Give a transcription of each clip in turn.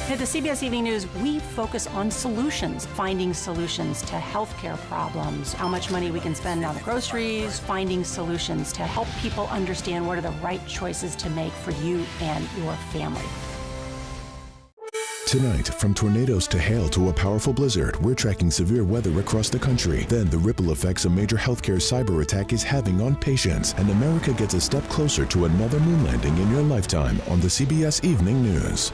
At the CBS Evening News, we focus on solutions, finding solutions to healthcare problems, how much money we can spend on groceries, finding solutions to help people understand what are the right choices to make for you and your family. Tonight, from tornadoes to hail to a powerful blizzard, we're tracking severe weather across the country. Then the ripple effects a major healthcare cyber attack is having on patients. And America gets a step closer to another moon landing in your lifetime on the CBS Evening News.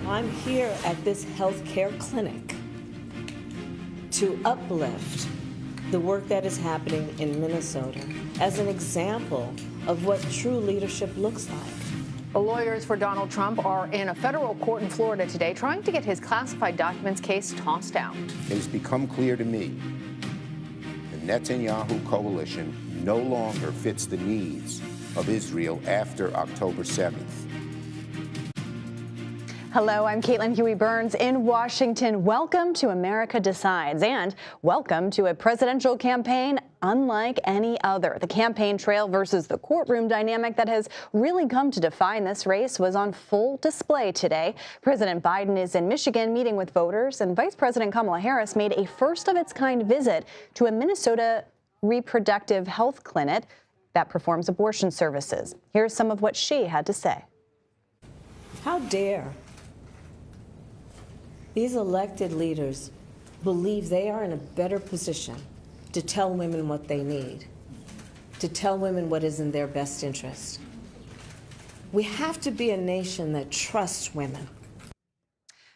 I'm here at this healthcare clinic to uplift the work that is happening in Minnesota as an example of what true leadership looks like. The lawyers for Donald Trump are in a federal court in Florida today trying to get his classified documents case tossed out. It has become clear to me the Netanyahu coalition no longer fits the needs of Israel after October 7th. Hello, I'm Caitlin Huey-Burns in Washington. Welcome to America Decides, and welcome to a presidential campaign unlike any other. The campaign trail versus the courtroom dynamic that has really come to define this race was on full display today. President Biden is in Michigan meeting with voters, and Vice President Kamala Harris made a first-of-its-kind visit to a Minnesota reproductive health clinic that performs abortion services. Here's some of what she had to say. How dare these elected leaders believe they are in a better position to tell women what they need, to tell women what is in their best interest. We have to be a nation that trusts women.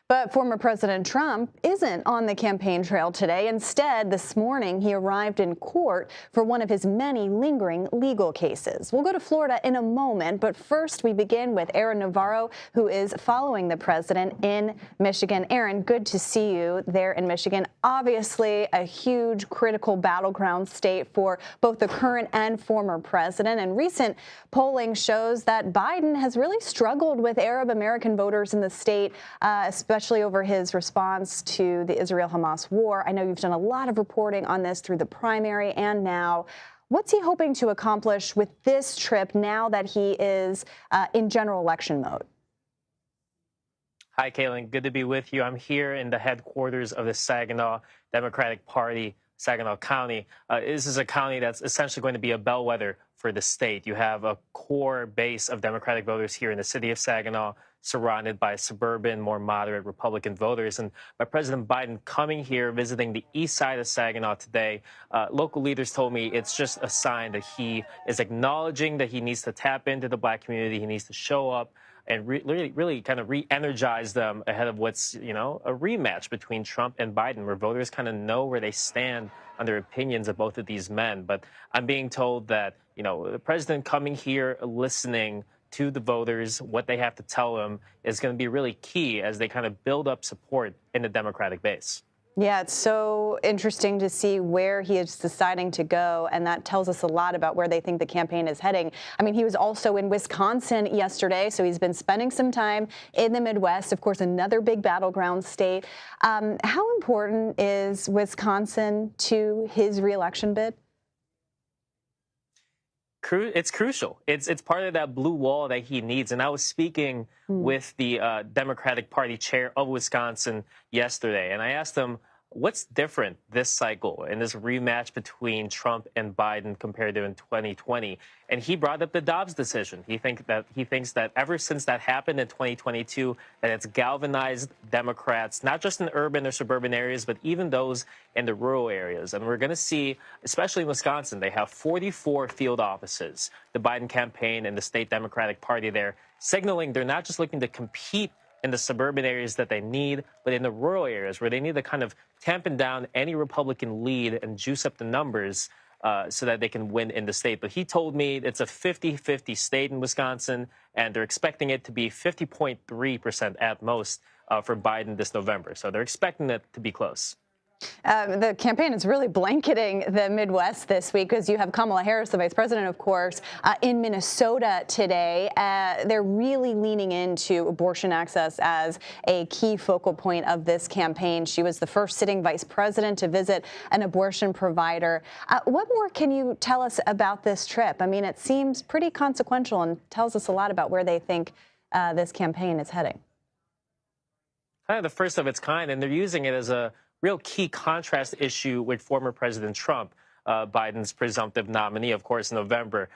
But former President Trump isn't on the campaign trail today. Instead, this morning, he arrived in court for one of his many lingering legal cases. We'll go to Florida in a moment, but first we begin with Aaron Navarro, who is following the president in Michigan. Aaron, good to see you there in Michigan. Obviously, a huge, critical battleground state for both the current and former president. And recent polling shows that Biden has really struggled with Arab American voters in the state, especially over his response to the Israel-Hamas war. I know you've done a lot of reporting on this through the primary and now. What's he hoping to accomplish with this trip now that he is in general election mode? Hi, Caitlin. Good to be with you. I'm here in the headquarters of the Saginaw Democratic Party, Saginaw County. This is a county that's essentially going to be a bellwether for the state. You have a core base of Democratic voters here in the city of Saginaw, surrounded by suburban, more moderate Republican voters. And by President Biden coming here, visiting the east side of Saginaw today, local leaders told me it's just a sign that he is acknowledging that he needs to tap into the Black community. He needs to show up and really kind of re-energize them ahead of what's, a rematch between Trump and Biden, where voters kind of know where they stand on their opinions of both of these men. But I'm being told that, the president coming here, listening to the voters, what they have to tell them is going to be really key as they kind of build up support in the Democratic base. Yeah, it's so interesting to see where he is deciding to go, and that tells us a lot about where they think the campaign is heading. I mean, he was also in Wisconsin yesterday, so he's been spending some time in the Midwest, of course, another big battleground state. How important is Wisconsin to his reelection bid? It's crucial. It's part of that blue wall that he needs. And I was speaking with the Democratic Party chair of Wisconsin yesterday, and I asked him, what's different this cycle in this rematch between Trump and Biden compared to in 2020? And he brought up the Dobbs decision. He thinks that ever since that happened in 2022, that it's galvanized Democrats, not just in urban or suburban areas, but even those in the rural areas. And we're going to see, especially in Wisconsin, they have 44 field offices, the Biden campaign and the state Democratic Party there, signaling they're not just looking to compete in the suburban areas that they need, but in the rural areas where they need to kind of tampen down any Republican lead and juice up the numbers so that they can win in the state. But he told me it's a 50-50 state in Wisconsin, and they're expecting it to be 50.3% at most for Biden this November. So they're expecting it to be close. The campaign is really blanketing the Midwest this week because you have Kamala Harris, the vice president, of course, in Minnesota today. They're really leaning into abortion access as a key focal point of this campaign. She was the first sitting vice president to visit an abortion provider. What more can you tell us about this trip? I mean, it seems pretty consequential and tells us a lot about where they think this campaign is heading. Kind of the first of its kind, and they're using it as a real key contrast issue with former President Trump, Biden's presumptive nominee, of course, in November.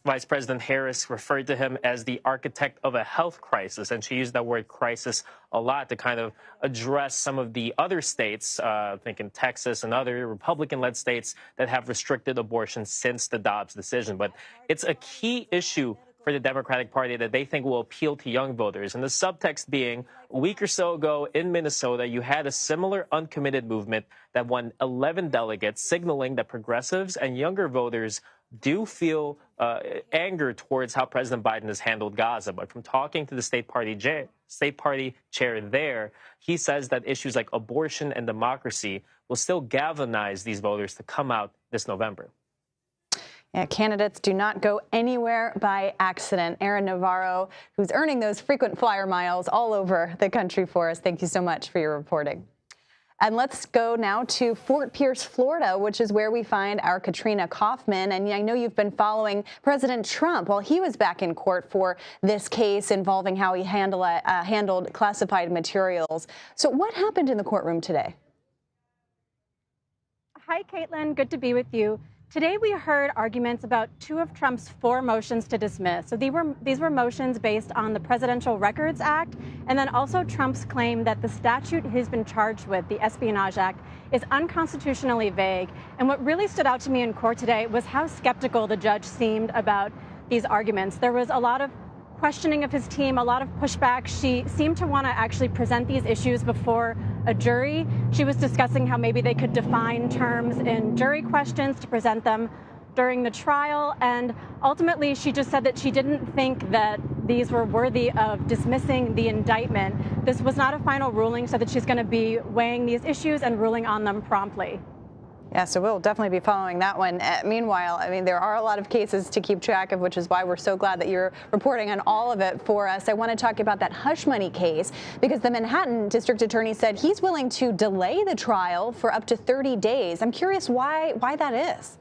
Vice President Harris referred to him as the architect of a health crisis, and she used that word crisis a lot to kind of address some of the other states, I think in Texas and other Republican-led states that have restricted abortion since the Dobbs decision. But it's a key issue for the Democratic Party that they think will appeal to young voters. And the subtext being, a week or so ago in Minnesota, you had a similar uncommitted movement that won 11 delegates, signaling that progressives and younger voters do feel anger towards how President Biden has handled Gaza. But from talking to the state party chair there, he says that issues like abortion and democracy will still galvanize these voters to come out this November. Yeah, candidates do not go anywhere by accident. Aaron Navarro, who's earning those frequent flyer miles all over the country for us, thank you so much for your reporting. And let's go now to Fort Pierce, Florida, which is where we find our Katrina Kaufman. And I know you've been following President Trump while he was back in court for this case involving how he handled classified materials. So what happened in the courtroom today? Hi, Caitlin. Good to be with you. Today, we heard arguments about two of Trump's 4 motions to dismiss. So these were motions based on the Presidential Records Act, and then also Trump's claim that the statute he's been charged with, the Espionage Act, is unconstitutionally vague. And what really stood out to me in court today was how skeptical the judge seemed about these arguments. There was a lot of questioning of his team, a lot of pushback. She seemed to want to actually present these issues before a jury. She was discussing how maybe they could define terms in jury questions to present them during the trial. And ultimately, she just said that she didn't think that these were worthy of dismissing the indictment. This was not a final ruling, so that she's going to be weighing these issues and ruling on them promptly. Yeah, so we'll definitely be following that one. Meanwhile, I mean, there are a lot of cases to keep track of, which is why we're so glad that you're reporting on all of it for us. I want to talk about that hush money case because the Manhattan district attorney said he's willing to delay the trial for up to 30 days. I'm curious why that is.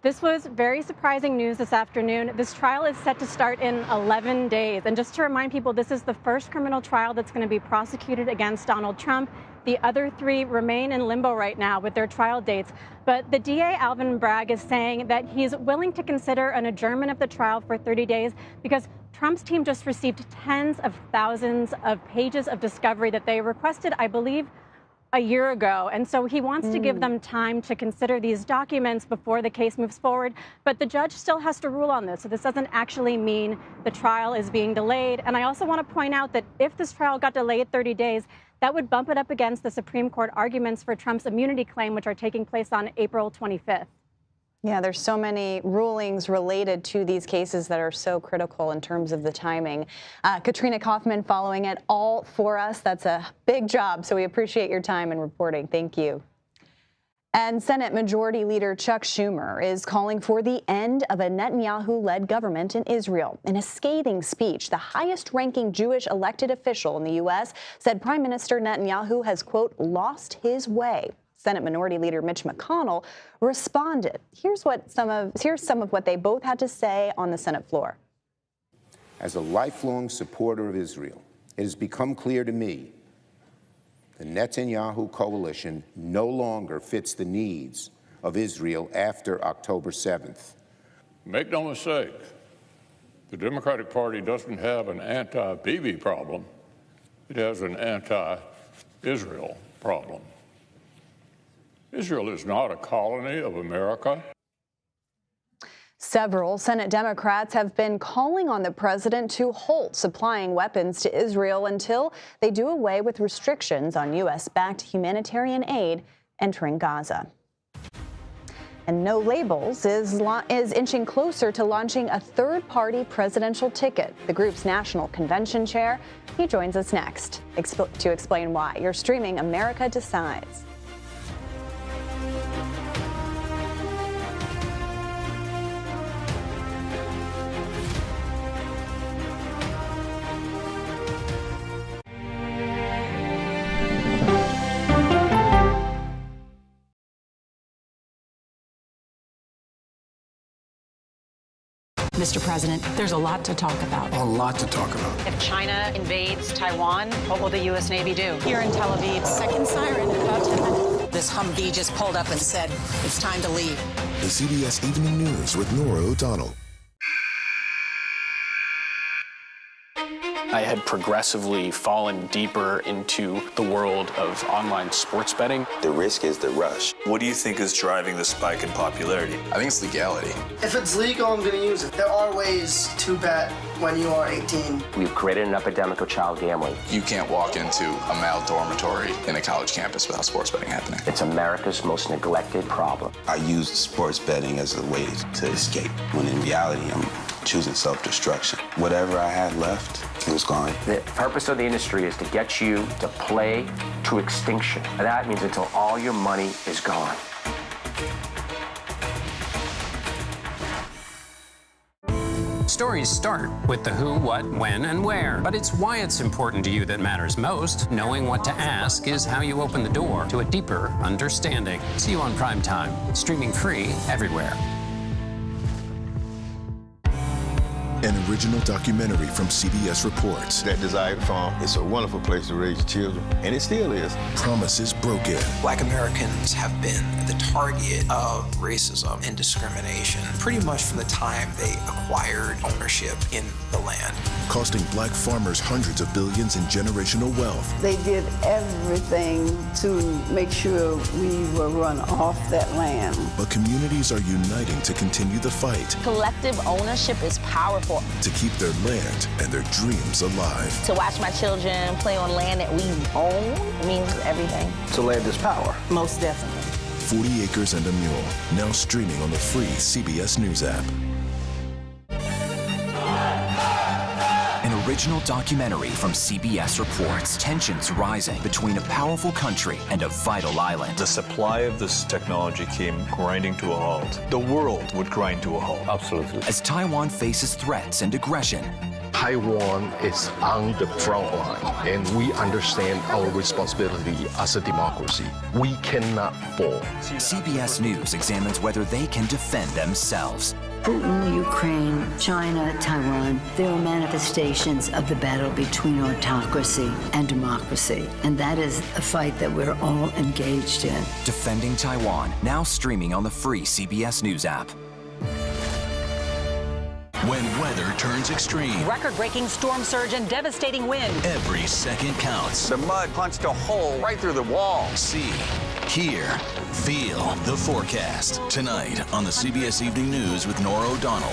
This was very surprising news this afternoon. This trial is set to start in 11 days. And just to remind people, this is the first criminal trial that's going to be prosecuted against Donald Trump. The other 3 remain in limbo right now with their trial dates. But the DA, Alvin Bragg, is saying that he's willing to consider an adjournment of the trial for 30 days because Trump's team just received tens of thousands of pages of discovery that they requested, I believe, a year ago. And so he wants to give them time to consider these documents before the case moves forward. But the judge still has to rule on this. So this doesn't actually mean the trial is being delayed. And I also want to point out that if this trial got delayed 30 days, that would bump it up against the Supreme Court arguments for Trump's immunity claim, which are taking place on April 25th. Yeah, there's so many rulings related to these cases that are so critical in terms of the timing. Katrina Kaufman following it all for us. That's a big job, so we appreciate your time and reporting. Thank you. And Senate Majority Leader Chuck Schumer is calling for the end of a Netanyahu-led government in Israel. In a scathing speech, the highest-ranking Jewish elected official in the U.S. said Prime Minister Netanyahu has, quote, lost his way. Senate Minority Leader Mitch McConnell responded. Here's some of what they both had to say on the Senate floor. As a lifelong supporter of Israel, it has become clear to me the Netanyahu coalition no longer fits the needs of Israel after October 7th. Make no mistake, the Democratic Party doesn't have an anti-Bibi problem. It has an anti-Israel problem. Israel is not a colony of America. Several Senate Democrats have been calling on the president to halt supplying weapons to Israel until they do away with restrictions on U.S.-backed humanitarian aid entering Gaza. And No Labels is inching closer to launching a third-party presidential ticket. The group's national convention chair, he joins us next to explain why. You're streaming America Decides. Mr. President, there's a lot to talk about. A lot to talk about. If China invades Taiwan, what will the U.S. Navy do? Here in Tel Aviv, second siren in about 10 minutes. This Humvee just pulled up and said, it's time to leave. The CBS Evening News with Nora O'Donnell. I had progressively fallen deeper into the world of online sports betting. The risk is the rush. What do you think is driving the spike in popularity? I think it's legality. If it's legal, I'm going to use it. There are ways to bet when you are 18. We've created an epidemic of child gambling. You can't walk into a male dormitory in a college campus without sports betting happening. It's America's most neglected problem. I use sports betting as a way to escape, when in reality, I'm choosing self-destruction. Whatever I had left, it was gone. The purpose of the industry is to get you to play to extinction. And that means until all your money is gone. Stories start with the who, what, when, and where. But it's why it's important to you that matters most. Knowing what to ask is how you open the door to a deeper understanding. See you on Prime Time, streaming free everywhere. An original documentary from CBS reports. That desired farm is a wonderful place to raise children, and it still is. Promises broken. Black Americans have been the target of racism and discrimination pretty much from the time they acquired ownership in the land. Costing black farmers hundreds of billions in generational wealth. They did everything to make sure we were run off that land. But communities are uniting to continue the fight. Collective ownership is powerful. To keep their land and their dreams alive. To watch my children play on land that we own means everything. So land is power. Most definitely. 40 Acres and a Mule, now streaming on the free CBS News app. An original documentary from CBS reports tensions rising between a powerful country and a vital island. The supply of this technology came grinding to a halt. The world would grind to a halt. Absolutely. As Taiwan faces threats and aggression, Taiwan is on the front line, and we understand our responsibility as a democracy. We cannot fall. CBS News examines whether they can defend themselves. Putin, Ukraine, China, Taiwan, they are manifestations of the battle between autocracy and democracy. And that is a fight that we're all engaged in. Defending Taiwan, now streaming on the free CBS News app. When weather turns extreme. Record-breaking storm surge and devastating wind. Every second counts. The mud punched a hole right through the wall. See, hear, feel the forecast. Tonight on the CBS Evening News with Nora O'Donnell.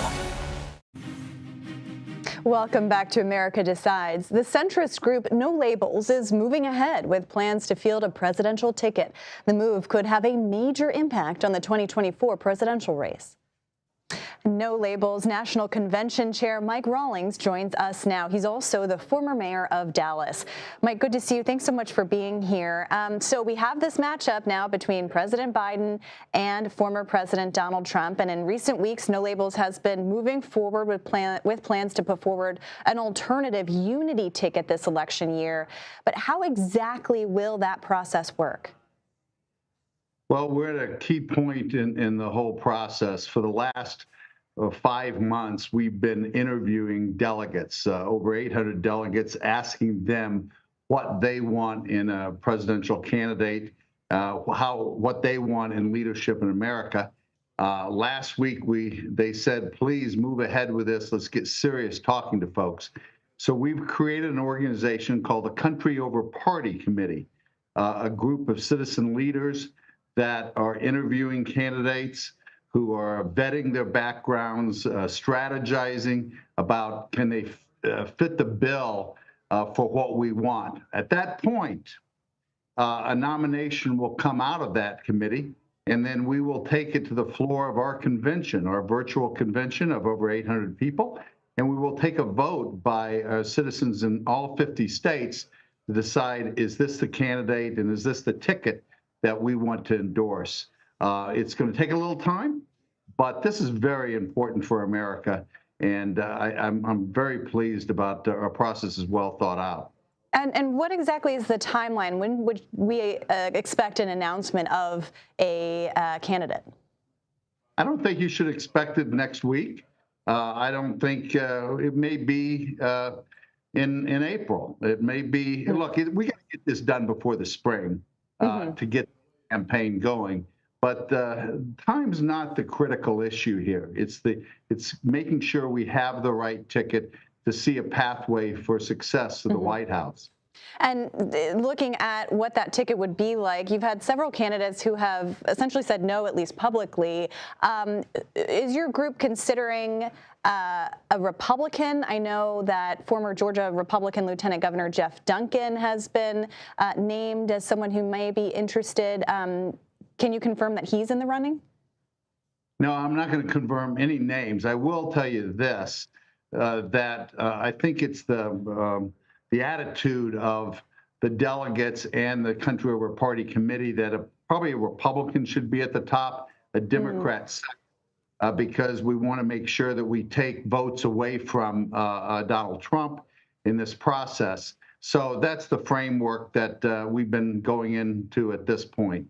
Welcome back to America Decides. The centrist group No Labels is moving ahead with plans to field a presidential ticket. The move could have a major impact on the 2024 presidential race. No Labels National Convention Chair Mike Rawlings joins us now. He's also the former mayor of Dallas. Mike, good to see you. Thanks so much for being here. So we have this matchup now between President Biden and former President Donald Trump. And in recent weeks, No Labels has been moving forward with plans to put forward an alternative unity ticket this election year. But how exactly will that process work? Well, we're at a key point in the whole process. For the last 5 months, we've been interviewing delegates, over 800 delegates, asking them what they want in a presidential candidate, what they want in leadership in America. Last week, they said, please move ahead with this. Let's get serious talking to folks. So we've created an organization called the Country Over Party Committee, a group of citizen leaders that are interviewing candidates who are vetting their backgrounds, strategizing about can they fit the bill for what we want. At that point, a nomination will come out of that committee, and then we will take it to the floor of our convention, our virtual convention of over 800 people, and we will take a vote by citizens in all 50 states to decide, is this the candidate and is this the ticket that we want to endorse? It's going to take a little time, but this is very important for America, and I'm very pleased about our process is well thought out. And what exactly is the timeline? When would we expect an announcement of a candidate? I don't think you should expect it next week. I don't think it may be in April. It may be, look, we got to get this done before the spring to get the campaign going. But time's not the critical issue here. It's making sure we have the right ticket to see a pathway for success to the White House. And looking at what that ticket would be like, you've had several candidates who have essentially said no, at least publicly. Is your group considering a Republican? I know that former Georgia Republican Lieutenant Governor Jeff Duncan has been named as someone who may be interested. Can you confirm that he's in the running? No, I'm not going to confirm any names. I will tell you this, that I think it's the attitude of the delegates and the country over party committee that probably a Republican should be at the top, a Democrat second, because we want to make sure that we take votes away from Donald Trump in this process. So that's the framework that we've been going into at this point.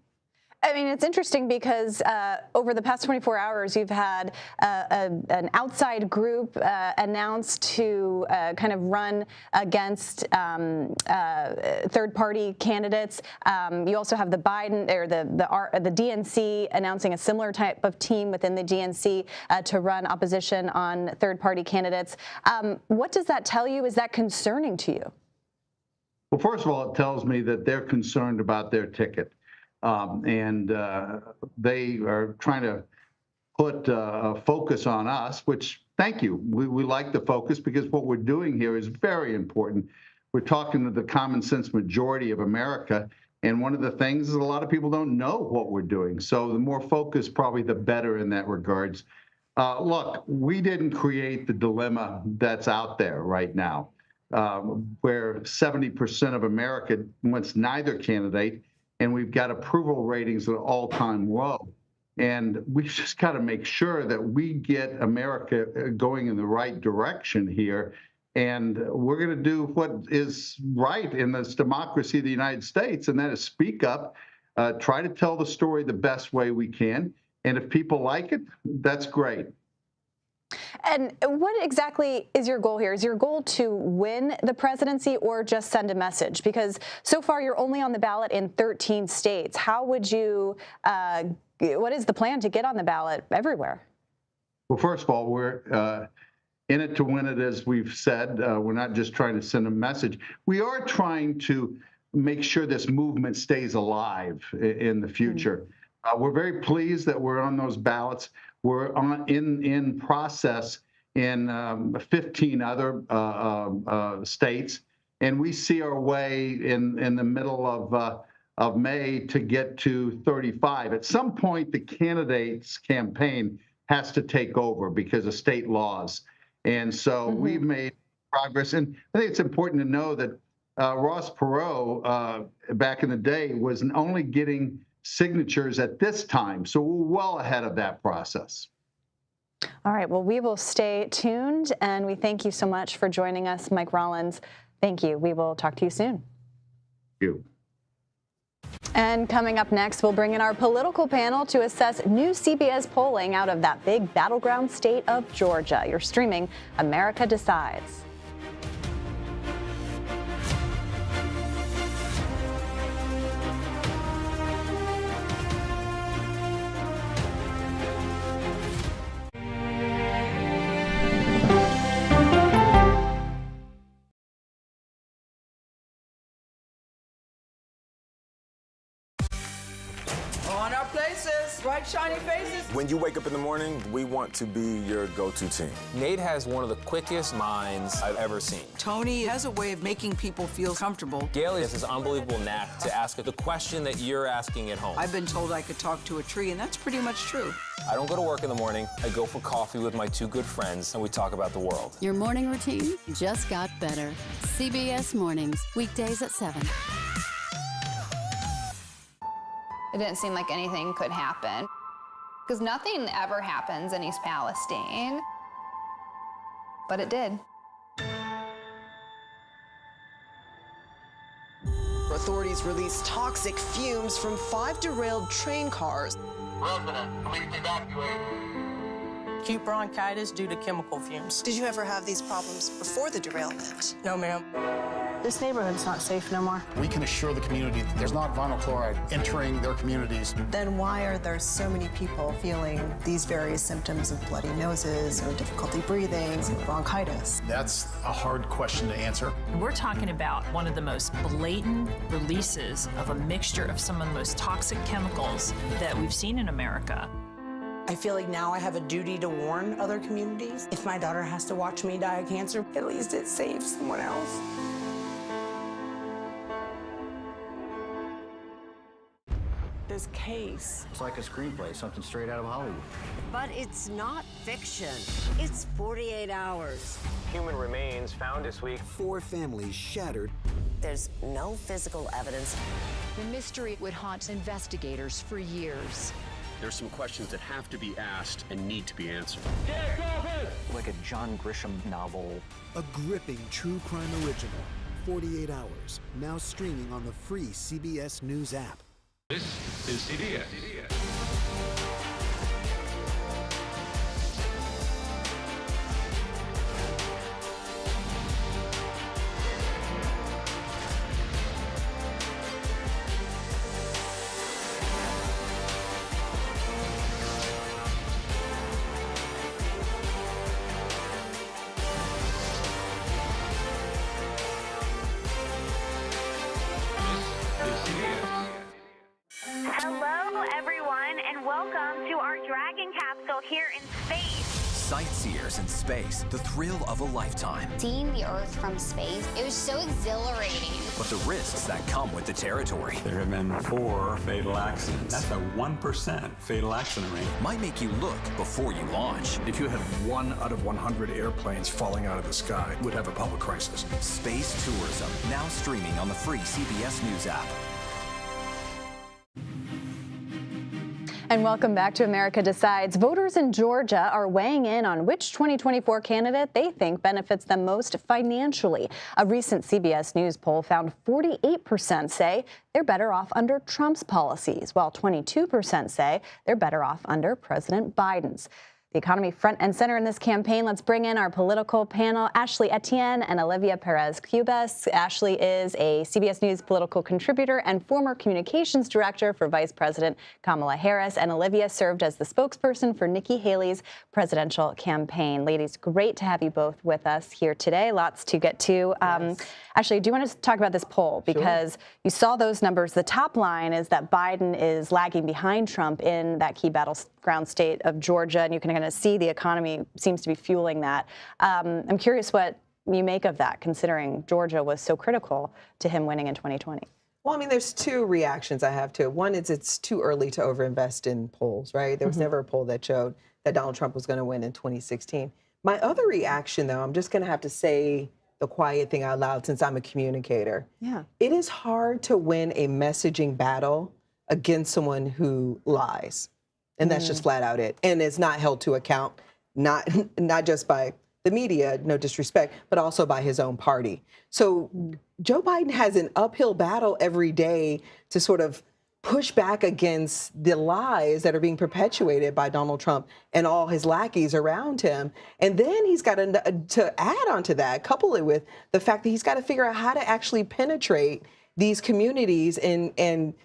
I mean, it's interesting because over the past 24 hours, you've had an outside group announced to kind of run against third-party candidates. You also have the Biden or the DNC announcing a similar type of team within the DNC to run opposition on third-party candidates. What does that tell you? Is that concerning to you? Well, first of all, it tells me that they're concerned about their ticket. And they are trying to put a focus on us, which, thank you. We like the focus because what we're doing here is very important. We're talking to the common sense majority of America. And one of the things is a lot of people don't know what we're doing. So the more focus, probably the better in that regards. Look, we didn't create the dilemma that's out there right now, where 70% of America wants neither candidate. And we've got approval ratings at an all-time low. And we've just got to make sure that we get America going in the right direction here. And we're going to do what is right in this democracy of the United States, and that is speak up, try to tell the story the best way we can. And if people like it, that's great. And what exactly is your goal here? Is your goal to win the presidency or just send a message? Because so far you're only on the ballot in 13 states. How would you, what is the plan to get on the ballot everywhere? Well, first of all, we're in it to win it, as we've said. We're not just trying to send a message. We are trying to make sure this movement stays alive in the future. We're very pleased that we're on those ballots. We're in process in 15 other states, and we see our way in the middle of May to get to 35. At some point, the candidate's campaign has to take over because of state laws, and so we've made progress. And I think it's important to know that Ross Perot, back in the day, was only getting signatures at this time. So we're well ahead of that process. All right. Well, we will stay tuned, and we thank you so much for joining us, Mike Rollins. Thank you. We will talk to you soon. Thank you. And coming up next, we'll bring in our political panel to assess new CBS polling out of that big battleground state of Georgia. You're streaming America Decides. On our places. Yes, right, shiny faces. When you wake up in the morning, we want to be your go-to team. Nate has one of the quickest minds I've ever seen. Tony has a way of making people feel comfortable. Gail has this unbelievable knack to ask the question that you're asking at home. I've been told I could talk to a tree, and that's pretty much true. I don't go to work in the morning. I go for coffee with my two good friends, and we talk about the world. Your morning routine just got better. CBS Mornings, weekdays at 7. It didn't seem like anything could happen, because nothing ever happens in East Palestine, but it did. Authorities released toxic fumes from 5 derailed train cars. Resident, please evacuate. Acute bronchitis due to chemical fumes. Did you ever have these problems before the derailment? No, ma'am. This neighborhood's not safe no more. We can assure the community that there's not vinyl chloride entering their communities. Then why are there so many people feeling these various symptoms of bloody noses or difficulty breathing or bronchitis? That's a hard question to answer. We're talking about one of the most blatant releases of a mixture of some of the most toxic chemicals that we've seen in America. I feel like now I have a duty to warn other communities. If my daughter has to watch me die of cancer, at least it saves someone else. This case. It's like a screenplay, something straight out of Hollywood. But it's not fiction. It's 48 hours. Human remains found this week. 4 families shattered. There's no physical evidence. The mystery would haunt investigators for years. There's some questions that have to be asked and need to be answered. Like a John Grisham novel. A gripping true crime original. 48 hours. Now streaming on the free CBS News app. This is CBS. Hello, everyone, and welcome to our Dragon capsule here in space. Sightseers in space, the thrill of a lifetime. Seeing the Earth from space, it was so exhilarating. But the risks that come with the territory. There have been 4 fatal accidents. That's a 1% fatal accident rate. Might make you look before you launch. If you had 1 out of 100 airplanes falling out of the sky, we'd have a public crisis. Space tourism, now streaming on the free CBS News app. And welcome back to America Decides. Voters in Georgia are weighing in on which 2024 candidate they think benefits them most financially. A recent CBS News poll found 48% say they're better off under Trump's policies, while 22% say they're better off under President Biden's. The economy front and center in this campaign. Let's bring in our political panel, Ashley Etienne and Olivia Perez-Cubas. Ashley is a CBS News political contributor and former communications director for Vice President Kamala Harris, and Olivia served as the spokesperson for Nikki Haley's presidential campaign. Ladies, great to have you both with us here today. Lots to get to. Yes. Ashley, do you want to talk about this poll? Because you saw those numbers. The top line is that Biden is lagging behind Trump in that key battleground state of Georgia, and you can kind of see the economy seems to be fueling that. I'm curious what you make of that, considering Georgia was so critical to him winning in 2020. Well, I mean, there's 2 reactions I have to it. One is it's too early to overinvest in polls, right? There was never a poll that showed that Donald Trump was going to win in 2016. My other reaction, though, I'm just going to have to say the quiet thing out loud since I'm a communicator. Yeah. It is hard to win a messaging battle against someone who lies. And that's just flat out it. And it's not held to account, not just by the media, no disrespect, but also by his own party. So Joe Biden has an uphill battle every day to sort of push back against the lies that are being perpetuated by Donald Trump and all his lackeys around him. And then he's got to add on to that, couple it with the fact that he's got to figure out how to actually penetrate these communities and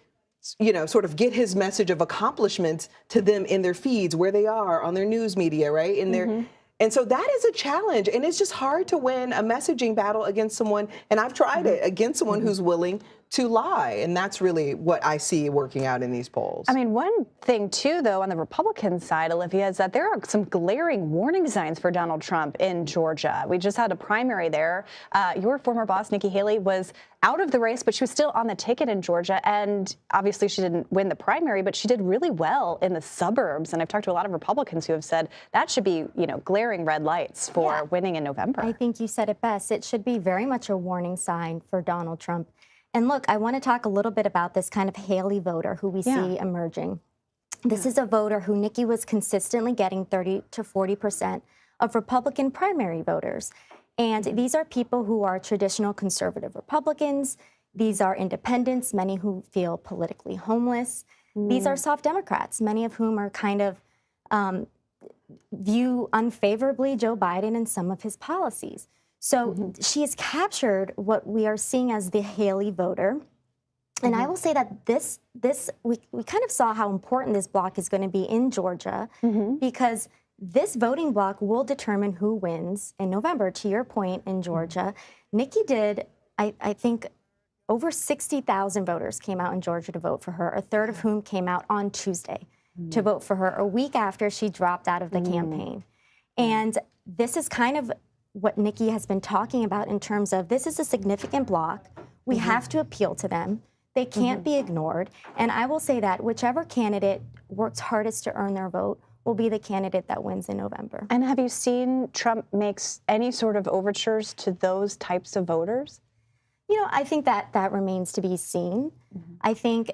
you know, sort of get his message of accomplishments to them in their feeds, where they are on their news media, right? In their, and so that is a challenge, and it's just hard to win a messaging battle against someone, and I've tried it, against someone who's willing to lie. And that's really what I see working out in these polls. I mean, one thing, too, though, on the Republican side, Olivia, is that there are some glaring warning signs for Donald Trump in Georgia. We just had a primary there. Your former boss, Nikki Haley, was out of the race, but she was still on the ticket in Georgia. And obviously she didn't win the primary, but she did really well in the suburbs. And I've talked to a lot of Republicans who have said that should be, glaring red lights for winning in November. I think you said it best. It should be very much a warning sign for Donald Trump. And look, I want to talk a little bit about this kind of Haley voter who we see emerging. This is a voter who Nikki was consistently getting 30 to 40% of Republican primary voters. And these are people who are traditional conservative Republicans. These are independents, many who feel politically homeless. These are soft Democrats, many of whom are kind of view unfavorably Joe Biden and some of his policies. So she has captured what we are seeing as the Haley voter. And I will say that we kind of saw how important this block is going to be in Georgia because this voting block will determine who wins in November. To your point, in Georgia, Nikki did, I think, over 60,000 voters came out in Georgia to vote for her, a third of whom came out on Tuesday to vote for her, a week after she dropped out of the campaign. And this is kind of what Nikki has been talking about in terms of this is a significant block. We have to appeal to them. They can't be ignored. And I will say that whichever candidate works hardest to earn their vote will be the candidate that wins in November. And have you seen Trump makes any sort of overtures to those types of voters? I think that remains to be seen. I think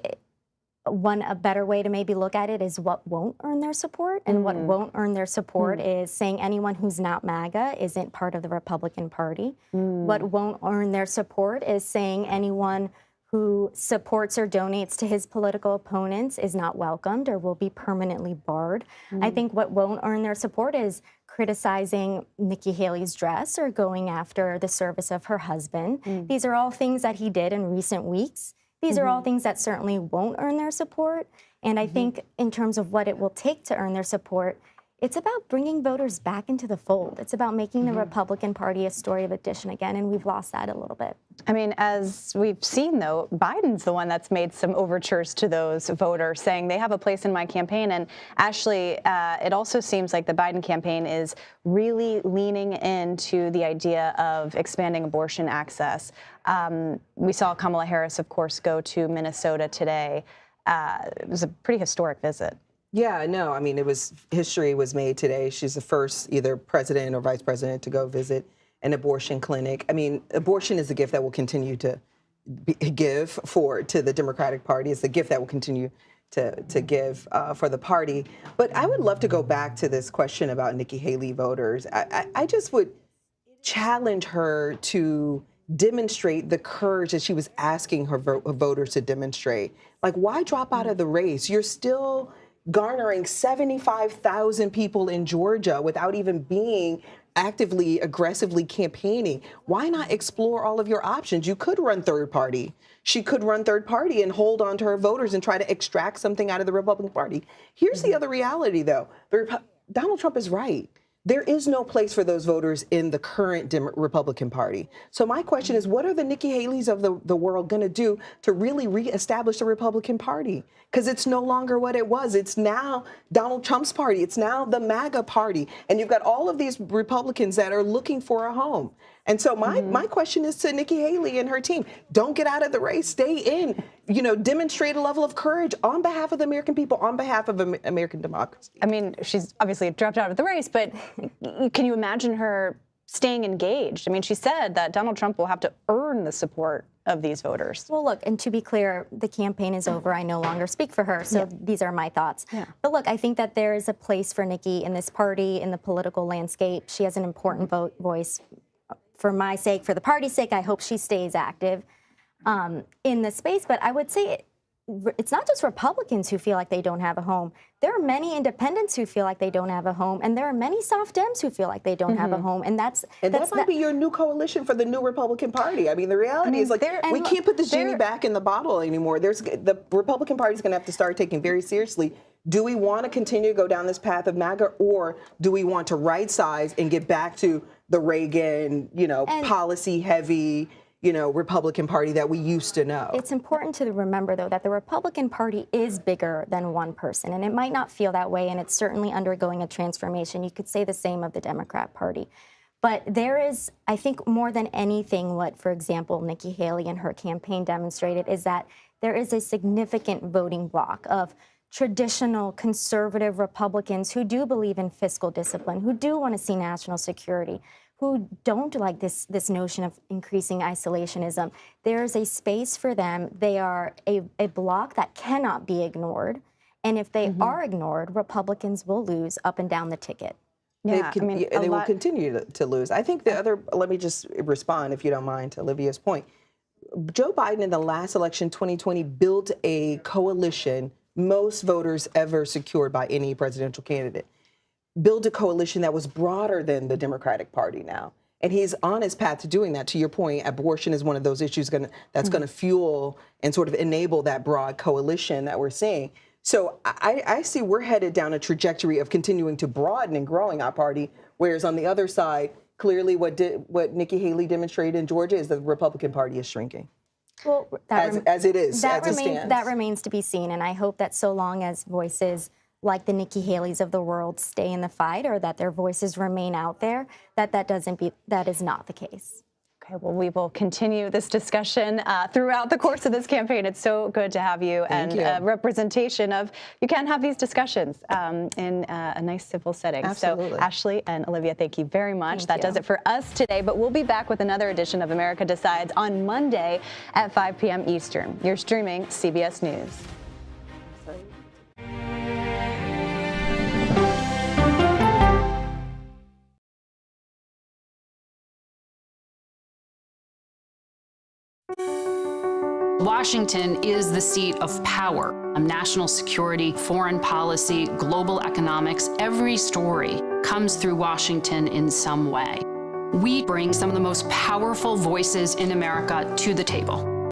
a better way to maybe look at it is what won't earn their support. And what won't earn their support is saying anyone who's not MAGA isn't part of the Republican Party. What won't earn their support is saying anyone who supports or donates to his political opponents is not welcomed or will be permanently barred. I think what won't earn their support is criticizing Nikki Haley's dress or going after the service of her husband. These are all things that he did in recent weeks. These are all things that certainly won't earn their support. And I think in terms of what it will take to earn their support, it's about bringing voters back into the fold. It's about making the Republican Party a story of addition again, and we've lost that a little bit. I mean, as we've seen, though, Biden's the one that's made some overtures to those voters, saying they have a place in my campaign. And Ashley, it also seems like the Biden campaign is really leaning into the idea of expanding abortion access. We saw Kamala Harris, of course, go to Minnesota today. It was a pretty historic visit. Yeah, no, I mean, history was made today. She's the first either president or vice president to go visit an abortion clinic. I mean, abortion is a gift that will continue to give to the Democratic Party. It's the gift that will continue to give for the party. But I would love to go back to this question about Nikki Haley voters. I just would challenge her to demonstrate the courage that she was asking her voters to demonstrate. Like, why drop out of the race? You're still garnering 75,000 people in Georgia without even being actively, aggressively campaigning. Why not explore all of your options? You could run third party. She could run third party and hold on to her voters and try to extract something out of the Republican Party. Here's the other reality, though. Donald Trump is right. There is no place for those voters in the current Republican Party. So my question is, what are the Nikki Haleys of the world going to do to really reestablish the Republican Party? Because it's no longer what it was. It's now Donald Trump's party. It's now the MAGA party. And you've got all of these Republicans that are looking for a home. And so my question is to Nikki Haley and her team. Don't get out of the race. Stay in. Demonstrate a level of courage on behalf of the American people, on behalf of American democracy. I mean, she's obviously dropped out of the race, but can you imagine her staying engaged? I mean, she said that Donald Trump will have to earn the support of these voters. Well, look, and to be clear, the campaign is over. I no longer speak for her, so these are my thoughts. But look, I think that there is a place for Nikki in this party, in the political landscape. She has an important voice. For my sake, for the party's sake, I hope she stays active in this space. But I would say it's not just Republicans who feel like they don't have a home. There are many independents who feel like they don't have a home, and there are many soft Dems who feel like they don't have a home. And that might be your new coalition for the new Republican Party. I mean, the reality is, like, we can't put the genie back in the bottle anymore. The Republican Party is going to have to start taking very seriously. Do we want to continue to go down this path of MAGA, or do we want to right size and get back to the Reagan, policy heavy, Republican Party that we used to know. It's important to remember, though, that the Republican Party is bigger than one person, and it might not feel that way, and it's certainly undergoing a transformation. You could say the same of the Democrat Party. But there is, I think, more than anything, what, for example, Nikki Haley and her campaign demonstrated is that there is a significant voting bloc of traditional conservative Republicans who do believe in fiscal discipline, who do want to see national security, who don't like this notion of increasing isolationism. There's a space for them. They are a bloc that cannot be ignored. And if they are ignored, Republicans will lose up and down the ticket. Yeah, they will continue to lose. I think let me just respond, if you don't mind, to Olivia's point. Joe Biden in the last election, 2020, built a coalition most voters ever secured by any presidential candidate. Build a coalition that was broader than the Democratic Party now. And he's on his path to doing that. To your point, abortion is one of those issues that's going to fuel and sort of enable that broad coalition that we're seeing. So I see we're headed down a trajectory of continuing to broaden and growing our party, whereas on the other side, clearly what Nikki Haley demonstrated in Georgia is the Republican Party is shrinking. Well, as it stands. That remains to be seen, and I hope that so long as voices like the Nikki Haleys of the world stay in the fight, or that their voices remain out there, that is not the case. Okay, well, we will continue this discussion throughout the course of this campaign. It's so good to have you, Thank and you. Representation of, you can have these discussions in a nice civil setting. Absolutely. So Ashley and Olivia, thank you very much. Thank you. Does it for us today, but we'll be back with another edition of America Decides on Monday at 5 p.m. Eastern. You're streaming CBS News. Washington is the seat of power. National security, foreign policy, global economics, every story comes through Washington in some way. We bring some of the most powerful voices in America to the table.